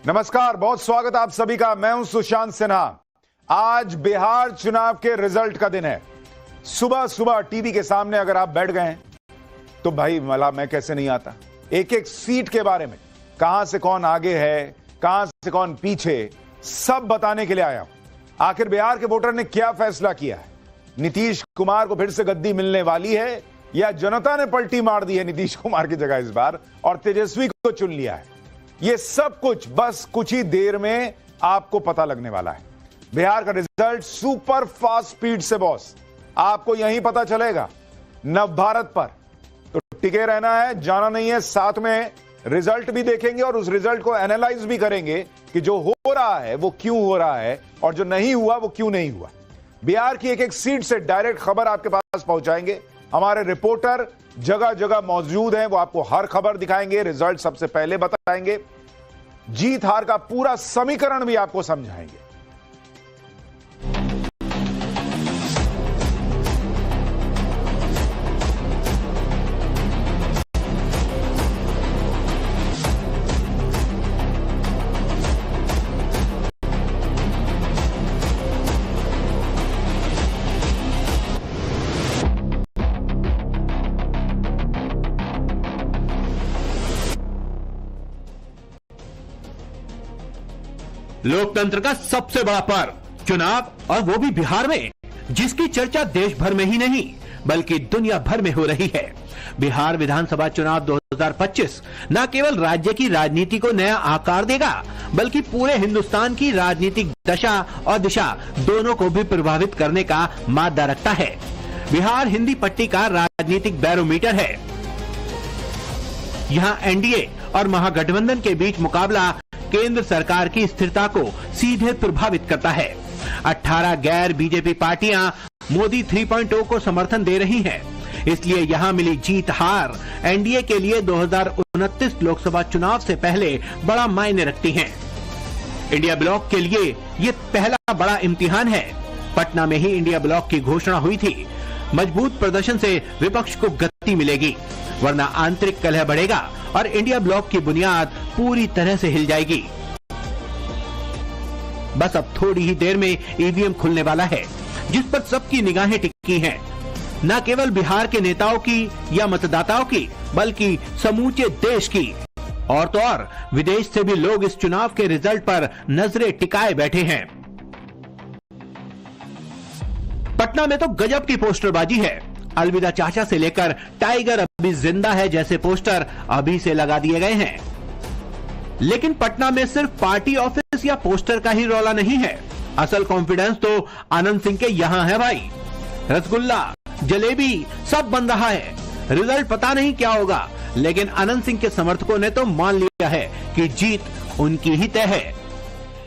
नमस्कार, बहुत स्वागत आप सभी का। मैं हूं सुशांत सिन्हा। आज बिहार चुनाव के रिजल्ट का दिन है। सुबह सुबह टीवी के सामने अगर आप बैठ गए हैं तो भाई मला मैं कैसे नहीं आता। एक एक सीट के बारे में, कहां से कौन आगे है, कहां से कौन पीछे, सब बताने के लिए आया हूं। आखिर बिहार के वोटर ने क्या फैसला किया है? नीतीश कुमार को फिर से गद्दी मिलने वाली है या जनता ने पलटी मार दी है नीतीश कुमार की जगह इस बार और तेजस्वी को चुन लिया है? ये सब कुछ बस कुछ ही देर में आपको पता लगने वाला है। बिहार का रिजल्ट सुपर फास्ट स्पीड से बॉस आपको यहीं पता चलेगा, नव भारत पर। तो टिके रहना है, जाना नहीं है। साथ में रिजल्ट भी देखेंगे और उस रिजल्ट को एनालाइज भी करेंगे कि जो हो रहा है वो क्यों हो रहा है और जो नहीं हुआ वो क्यों नहीं हुआ। बिहार की एक एक सीट से डायरेक्ट खबर आपके पास पहुंचाएंगे। हमारे रिपोर्टर जगह जगह मौजूद हैं, वो आपको हर खबर दिखाएंगे, रिजल्ट सबसे पहले बताएंगे, जीत हार का पूरा समीकरण भी आपको समझाएंगे। लोकतंत्र का सबसे बड़ा पर्व चुनाव, और वो भी बिहार में, जिसकी चर्चा देश भर में ही नहीं बल्कि दुनिया भर में हो रही है। बिहार विधानसभा चुनाव 2025 न केवल राज्य की राजनीति को नया आकार देगा बल्कि पूरे हिंदुस्तान की राजनीतिक दशा और दिशा दोनों को भी प्रभावित करने का मादा रखता है। बिहार हिंदी पट्टी का राजनीतिक बैरोमीटर है। यहां एनडीए और महागठबंधन के बीच मुकाबला केंद्र सरकार की स्थिरता को सीधे प्रभावित करता है। 18 गैर बीजेपी पार्टियां मोदी 3.0 को समर्थन दे रही हैं। इसलिए यहां मिली जीत हार एनडीए के लिए 2029 लोकसभा चुनाव से पहले बड़ा मायने रखती हैं। इंडिया ब्लॉक के लिए ये पहला बड़ा इम्तिहान है। पटना में ही इंडिया ब्लॉक की घोषणा हुई थी। मजबूत प्रदर्शन से विपक्ष को गति मिलेगी, वरना आंतरिक कलह बढ़ेगा और इंडिया ब्लॉक की बुनियाद पूरी तरह से हिल जाएगी। बस अब थोड़ी ही देर में ईवीएम खुलने वाला है, जिस पर सबकी निगाहें टिकी हैं। न केवल बिहार के नेताओं की या मतदाताओं की बल्कि समूचे देश की। और तो और विदेश से भी लोग इस चुनाव के रिजल्ट पर नजरें टिकाए बैठे हैं। पटना में तो गजब की पोस्टरबाजी है। अलविदा चाचा से लेकर टाइगर अभी जिंदा है जैसे पोस्टर अभी से लगा दिए गए हैं। लेकिन पटना में सिर्फ पार्टी ऑफिस या पोस्टर का ही रौला नहीं है। असल कॉन्फिडेंस तो आनंद सिंह के यहां है भाई। रसगुल्ला, जलेबी सब बन रहा है। रिजल्ट पता नहीं क्या होगा, लेकिन आनंद सिंह के समर्थकों ने तो मान लिया है कि जीत उनकी ही तय है।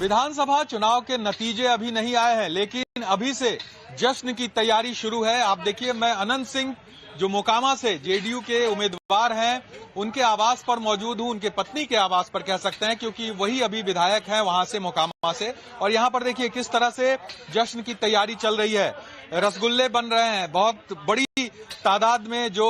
विधानसभा चुनाव के नतीजे अभी नहीं आए हैं, लेकिन अभी से जश्न की तैयारी शुरू है। आप देखिए, मैं अनंत सिंह जो मोकामा से जेडीयू के उम्मीदवार हैं, उनके आवास पर मौजूद हूं, उनके पत्नी के आवास पर कह सकते हैं, क्योंकि वही अभी विधायक हैं वहां से, मोकामा से। और यहां पर देखिए किस तरह से जश्न की तैयारी चल रही है। रसगुल्ले बन रहे हैं, बहुत बड़ी तादाद में जो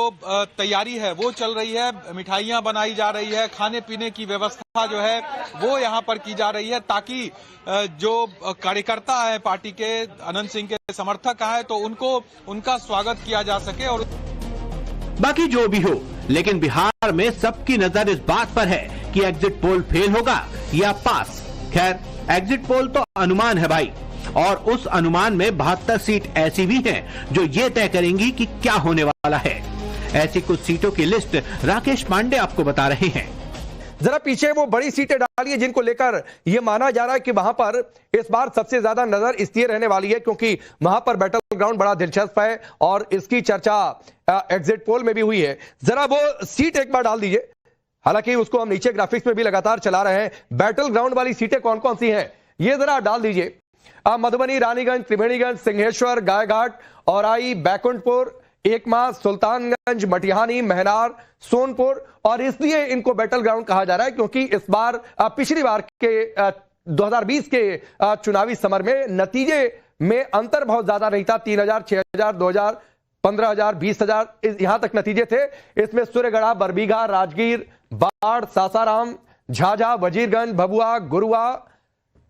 तैयारी है वो चल रही है। मिठाइयां बनाई जा रही है, खाने पीने की व्यवस्था जो है वो यहाँ पर की जा रही है, ताकि जो कार्यकर्ता है पार्टी के, अनंत सिंह के समर्थक आए तो उनका स्वागत किया जा सके। और बाकी जो भी हो, लेकिन बिहार में सबकी नजर इस बात पर है कि एग्जिट पोल फेल होगा या पास। खैर, एग्जिट पोल तो अनुमान है भाई, और उस अनुमान में 72 सीट ऐसी भी हैं जो ये तय करेंगी कि क्या होने वाला है। ऐसी कुछ सीटों की लिस्ट राकेश पांडे आपको बता रहे हैं। जरा पीछे वो बड़ी सीटें डालिए जिनको लेकर यह माना जा रहा है कि वहां पर इस बार सबसे ज्यादा नजर इसलिए रहने वाली है क्योंकि वहां पर बैटल ग्राउंड बड़ा दिलचस्प है और इसकी चर्चा एग्जिट पोल में भी हुई है। जरा वो सीट एक बार डाल दीजिए। हालांकि उसको हम नीचे ग्राफिक्स में भी लगातार चला रहे हैं। बैटल ग्राउंड वाली सीटें कौन कौन सी हैं ये जरा डाल दीजिए। मधुबनी, रानीगंज, त्रिवेणीगंज, सिंहेश्वर, गायघाट, औराई, बैकुंठपुर, एकमा, सुल्तानगंज, मटिहानी, महनार, सोनपुर। और इसलिए इनको बैटल ग्राउंड कहा जा रहा है क्योंकि इस बार पिछली बार के 2020 के चुनावी समर में नतीजे में अंतर बहुत ज्यादा नहीं था। 3000, 6000, 2000, 15,000, 20,000 यहां तक नतीजे थे। इसमें सूर्यगढ़ा, बरबीघा, राजगीर, बाढ़, सासाराम, झाझा, वजीरगंज, भभुआ, गुरुआ,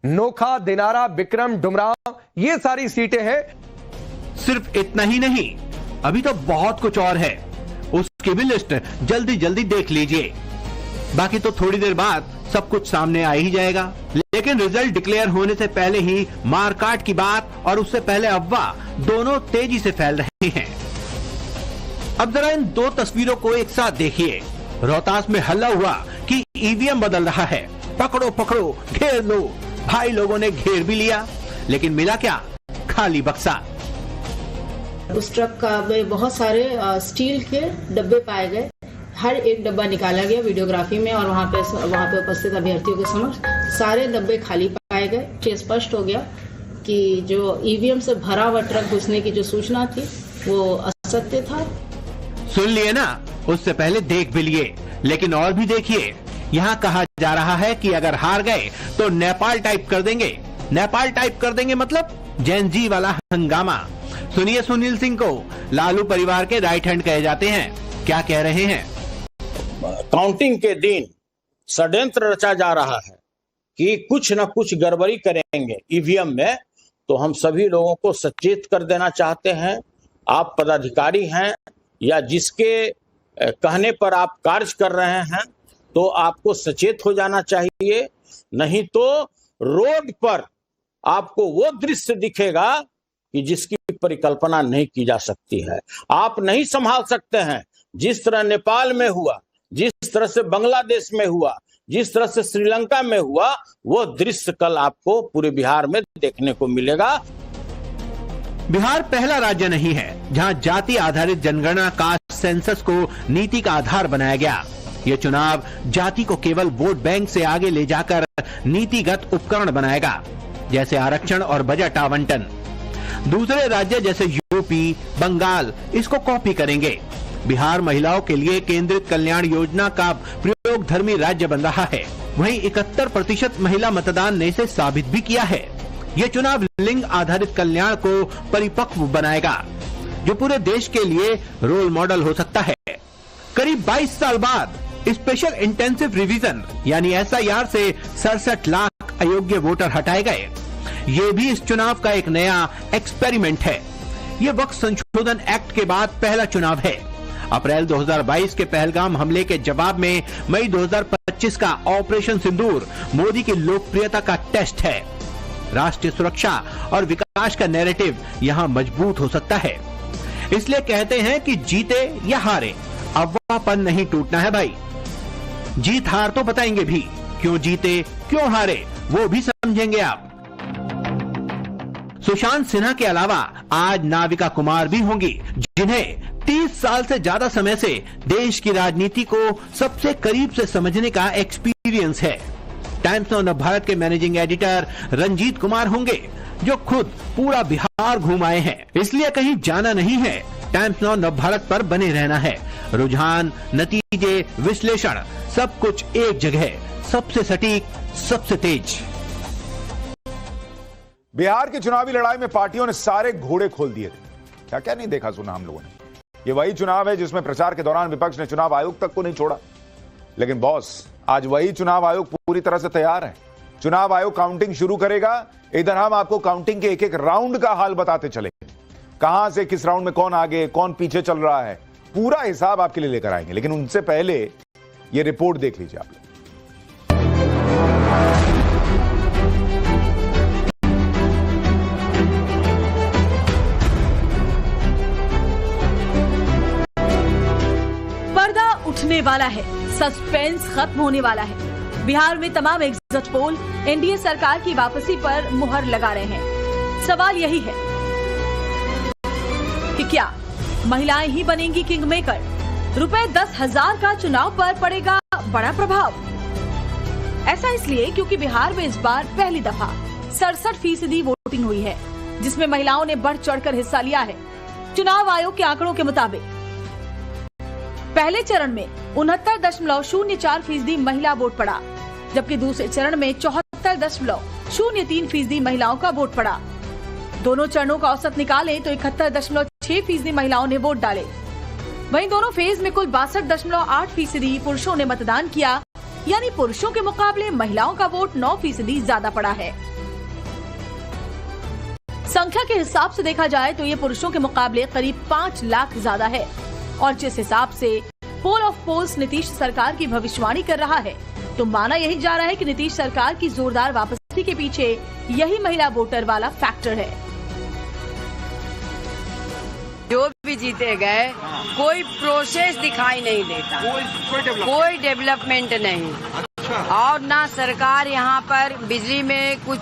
नोखा, दिनारा, बिक्रम, डुमरांव, ये सारी सीटें हैं। सिर्फ इतना ही नहीं, अभी तो बहुत कुछ और है, उसकी भी लिस्ट जल्दी जल्दी देख लीजिए। बाकी तो थोड़ी देर बाद सब कुछ सामने आ ही जाएगा। लेकिन रिजल्ट डिक्लेयर होने से पहले ही मारकाट की बात और उससे पहले अफवाह दोनों तेजी से फैल रहे हैं। अब जरा इन दो तस्वीरों को एक साथ देखिए। रोहतास में हल्ला हुआ कि ईवीएम बदल रहा है, पकड़ो पकड़ो, घेर लो। भाई लोगों ने घेर भी लिया, लेकिन मिला क्या? खाली बक्सा। उस ट्रक का में बहुत सारे स्टील के डब्बे पाए गए। हर एक डब्बा निकाला गया वीडियोग्राफी में और वहाँ पे उपस्थित अभ्यर्थियों के समक्ष सारे डब्बे खाली पाए गए। ये स्पष्ट हो गया कि जो ईवीएम से भरा हुआ ट्रक घुसने की जो सूचना थी वो असत्य था। सुन लिए ना, उससे पहले देख भी लिए, लेकिन और भी देखिए। यहाँ कहा जा रहा है कि अगर हार गए तो नेपाल टाइप कर देंगे। नेपाल टाइप कर देंगे मतलब जैन जी वाला हंगामा। सुनिए सुनील सिंह को, लालू परिवार के राइट हैंड कहे जाते हैं, क्या कह रहे हैं। काउंटिंग के दिन षड्यंत्र रचा जा रहा है कि कुछ न कुछ गड़बड़ी करेंगे ईवीएम में, तो हम सभी लोगों को सचेत कर देना चाहते हैं। आप पदाधिकारी हैं या जिसके कहने पर आप कार्य कर रहे हैं, तो आपको सचेत हो जाना चाहिए। नहीं तो रोड पर आपको वो दृश्य दिखेगा कि जिसकी परिकल्पना नहीं की जा सकती है। आप नहीं संभाल सकते हैं। जिस तरह नेपाल में हुआ, जिस तरह से बांग्लादेश में हुआ, जिस तरह से श्रीलंका में हुआ, वो दृश्य कल आपको पूरे बिहार में देखने को मिलेगा। बिहार पहला राज्य नहीं है जहां जाति आधारित जनगणना कास्ट सेंसस को नीति का आधार बनाया गया। ये चुनाव जाति को केवल वोट बैंक से आगे ले जाकर नीतिगत उपकरण बनाएगा, जैसे आरक्षण और बजट आवंटन। दूसरे राज्य जैसे यूपी, बंगाल इसको कॉपी करेंगे। बिहार महिलाओं के लिए केंद्रित कल्याण योजना का प्रयोग धर्मी राज्य बन रहा है। वहीं 71% महिला मतदान ने इसे साबित भी किया है। ये चुनाव लिंग आधारित कल्याण को परिपक्व बनाएगा, जो पूरे देश के लिए रोल मॉडल हो सकता है। करीब 22 साल बाद स्पेशल इंटेंसिव रिवीजन यानी SIR से 67 लाख अयोग्य वोटर हटाए गए। ये भी इस चुनाव का एक नया एक्सपेरिमेंट है। ये वक्त संशोधन एक्ट के बाद पहला चुनाव है। अप्रैल 2022 के पहलगाम हमले के जवाब में मई 2025 का ऑपरेशन सिंदूर मोदी की लोकप्रियता का टेस्ट है। राष्ट्रीय सुरक्षा और विकास का नैरेटिव यहाँ मजबूत हो सकता है। इसलिए कहते हैं कि जीते या हारे, अफवाहपन नहीं टूटना है भाई। जीत हार तो बताएंगे भी, क्यों जीते क्यों हारे वो भी समझेंगे आप। सुशांत सिन्हा के अलावा आज नाविका कुमार भी होंगी, जिन्हें 30 साल से ज्यादा समय से देश की राजनीति को सबसे करीब से समझने का एक्सपीरियंस है। टाइम्स नाउ नवभारत के मैनेजिंग एडिटर रंजीत कुमार होंगे, जो खुद पूरा बिहार घूम आए हैं, इसलिए कहीं जाना नहीं है। टाइम्स नाउ नवभारत पर बने रहना है। रुझान, नतीजे, विश्लेषण सब कुछ एक जगह, सबसे सटीक, सबसे तेज। बिहार की चुनावी लड़ाई में पार्टियों ने सारे घोड़े खोल दिए थे। क्या क्या नहीं देखा सुना हम लोगों ने। ये वही चुनाव है जिसमें प्रचार के दौरान विपक्ष ने चुनाव आयोग तक को नहीं छोड़ा। लेकिन बॉस, आज वही चुनाव आयोग पूरी तरह से तैयार है। चुनाव आयोग काउंटिंग शुरू करेगा। इधर हम आपको काउंटिंग के एक एक राउंड का हाल बताते चलेंगे। कहां से किस राउंड में कौन आगे कौन पीछे चल रहा है, पूरा हिसाब आपके लिए लेकर आएंगे। लेकिन उनसे पहले ये रिपोर्ट देख लीजिए आप लोग। पर्दा उठने वाला है, सस्पेंस खत्म होने वाला है। बिहार में तमाम एग्जिट पोल एनडीए सरकार की वापसी पर मुहर लगा रहे हैं। सवाल यही है कि क्या महिलाएं ही बनेंगी किंग मेकर? रुपए 10,000 का चुनाव पर पड़ेगा बड़ा प्रभाव। ऐसा इसलिए क्योंकि बिहार में इस बार पहली दफा 67% वोटिंग हुई है, जिसमें महिलाओं ने बढ़ चढ़कर हिस्सा लिया है। चुनाव आयोग के आंकड़ों के मुताबिक पहले चरण में 69.04% महिला वोट पड़ा, जबकि दूसरे चरण में 74.03% महिलाओं का वोट पड़ा। दोनों चरणों का औसत निकालें तो 71.6% महिलाओं ने वोट डाले। वहीं दोनों फेज में कुल 62.8% पुरुषों ने मतदान किया, यानी पुरुषों के मुकाबले महिलाओं का वोट 9% ज्यादा पड़ा है। संख्या के हिसाब से देखा जाए तो ये पुरुषों के मुकाबले करीब 5 लाख ज्यादा है और जिस हिसाब से पोल ऑफ पोल्स नीतीश सरकार की भविष्यवाणी कर रहा है तो माना यही जा रहा है कि नीतीश सरकार की जोरदार वापसी के पीछे यही महिला वोटर वाला फैक्टर है। जो भी जीते गए कोई प्रोसेस दिखाई नहीं देता, कोई डेवलपमेंट नहीं। अच्छा। और ना सरकार यहाँ पर बिजली में कुछ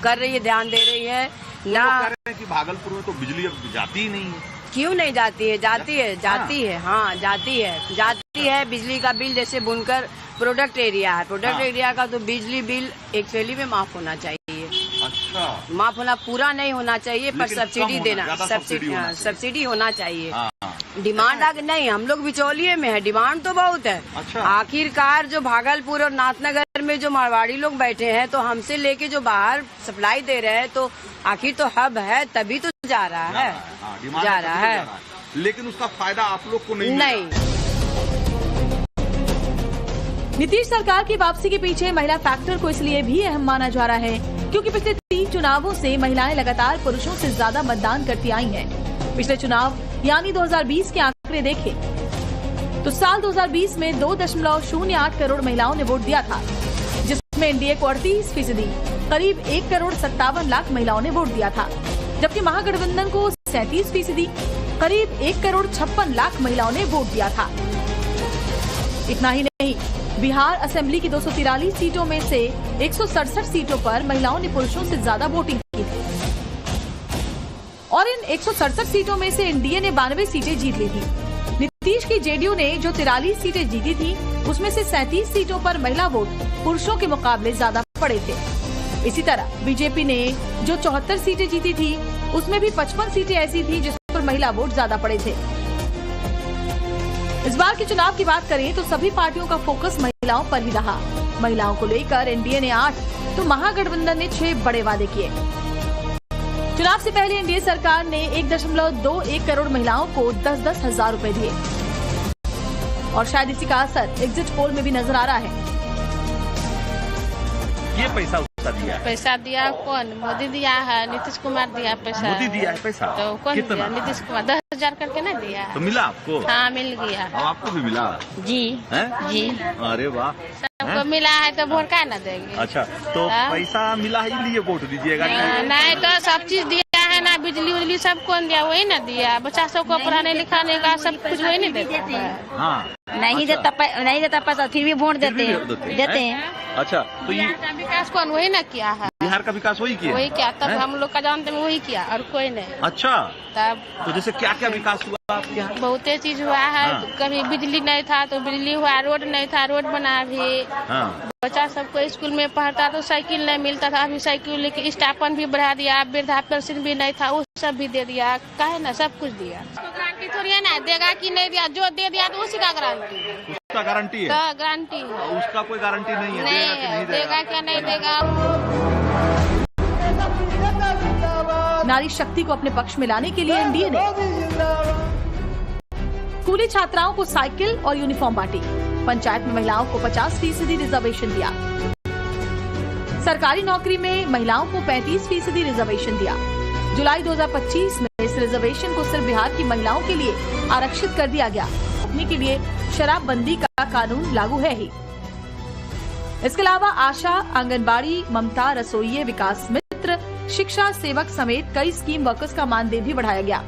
कर रही है, ध्यान दे रही है ना। कह रहे हैं कि भागलपुर में तो बिजली अब जाती ही नहीं है। क्यों नहीं जाती है? जाती है, जाती है, हाँ जाती है। बिजली का बिल जैसे बुनकर प्रोडक्ट एरिया है, प्रोडक्ट एरिया का तो बिजली बिल एक्चुअली में माफ होना चाहिए। अच्छा। माफ होना, पूरा नहीं होना चाहिए, पर सब्सिडी देना, सब्सिडी होना चाहिए। डिमांड आगे नहीं, हम लोग बिचौलिए में है, डिमांड तो बहुत है। अच्छा। आखिरकार जो भागलपुर और नाथनगर में जो मारवाड़ी लोग बैठे हैं तो हमसे लेके जो बाहर सप्लाई दे रहे हैं तो आखिर तो हब है तभी तो जा रहा है, जा रहा है। लेकिन उसका फायदा आप लोग को नहीं। नीतीश सरकार की वापसी के पीछे महिला फैक्टर को इसलिए भी अहम माना जा रहा है क्योंकि पिछले 3 चुनावों से महिलाएं लगातार पुरुषों से ज्यादा मतदान करती आई हैं। पिछले चुनाव यानी 2020 के आंकड़े देखें तो साल 2020 में 2.08 करोड़ महिलाओं ने वोट दिया था, जिसमें एनडीए को 38%, करीब 1,57,00,000 महिलाओं ने वोट दिया था, जबकि महागठबंधन को 37%, करीब 1,56,00,000 महिलाओं ने वोट दिया था। इतना ही नहीं, बिहार असेंबली की 243 सीटों में से 167 सीटों पर महिलाओं ने पुरुषों से ज्यादा वोटिंग की थी और इन 167 सीटों में से एनडीए ने 92 सीटें जीत ली थी। नीतीश की जेडीयू ने जो 43 सीटें जीती थी उसमें से 37 सीटों पर महिला वोट पुरुषों के मुकाबले ज्यादा पड़े थे। इसी तरह बीजेपी ने जो 74 सीटें जीती थी उसमें भी 55 सीटें ऐसी थी जिस पर महिला वोट ज्यादा पड़े थे। इस बार के चुनाव की बात करें तो सभी पार्टियों का फोकस महिलाओं पर ही रहा। महिलाओं को लेकर एनडीए ने 8 तो महागठबंधन ने 6 बड़े वादे किए। चुनाव से पहले एनडीए सरकार ने 1.21 करोड़ महिलाओं को 10-10 हजार रुपए दिए और शायद इसी का असर एग्जिट पोल में भी नजर आ रहा है। ये पैसा दिया कौन? मोदी दिया है, नीतीश कुमार दिया पैसा। मोदी दिया है पैसा तो कौन दिया? नीतीश कुमार 10,000 करके नहीं दिया। तो मिला आपको? हाँ मिल गया। और आपको भी मिला? जी है? जी। अरे वाह, सबको मिला है तो वोट का न देंगे। अच्छा, तो पैसा मिला है इसलिए वोट दीजिएगा? नहीं तो सब चीज दिया है ना, बिजली उजली सब कौन दिया? वही ना दिया। बच्चा सबको पढ़ाने लिखाने का सब कुछ वही नहीं देता है। हाँ नहीं देता पैसा फिर भी वोट देते हैं। अच्छा, तो ये विकास कौन? वही ना किया है, बिहार का विकास वही किया? वही किया, तब हम लोग का जानते में वही किया और कोई नहीं। अच्छा, तब तो जैसे क्या क्या विकास हुआ आपके यहाँ? बहुते चीज हुआ है। कभी बिजली नहीं था तो बिजली हुआ, रोड नहीं था रोड बना भी। बच्चा सबको स्कूल में पढ़ता तो साइकिल नहीं मिलता था, अभी साइकिल लेके स्टापन भी बढ़ा दिया। वृद्धा पेंशन भी नहीं था, वो सब भी दे दिया। काहे ना सब कुछ दिया। गारंटी थोड़ी है ना, देगा कि नहीं दिया, जो दे दिया तो उसी का गारंटी है। उसका गारंटी है? तो गारंटी है। उसका कोई गारंटी नहीं है? नहीं देगा क्या नहीं देगा। नारी शक्ति को अपने पक्ष में लाने के लिए एनडीए ने स्कूली छात्राओं को साइकिल और यूनिफॉर्म बांटी। पंचायत में महिलाओं को 50% रिजर्वेशन दिया। सरकारी नौकरी में महिलाओं को 35% रिजर्वेशन दिया। जुलाई 2025 में इस रिजर्वेशन को सिर्फ बिहार की महिलाओं के लिए आरक्षित कर दिया गया। रोकने के लिए शराबबंदी का कानून लागू है ही। इसके अलावा आशा, आंगनबाड़ी, ममता, रसोइये, विकास मित्र, शिक्षा सेवक समेत कई स्कीम वर्कर्स का मानदेय भी बढ़ाया गया।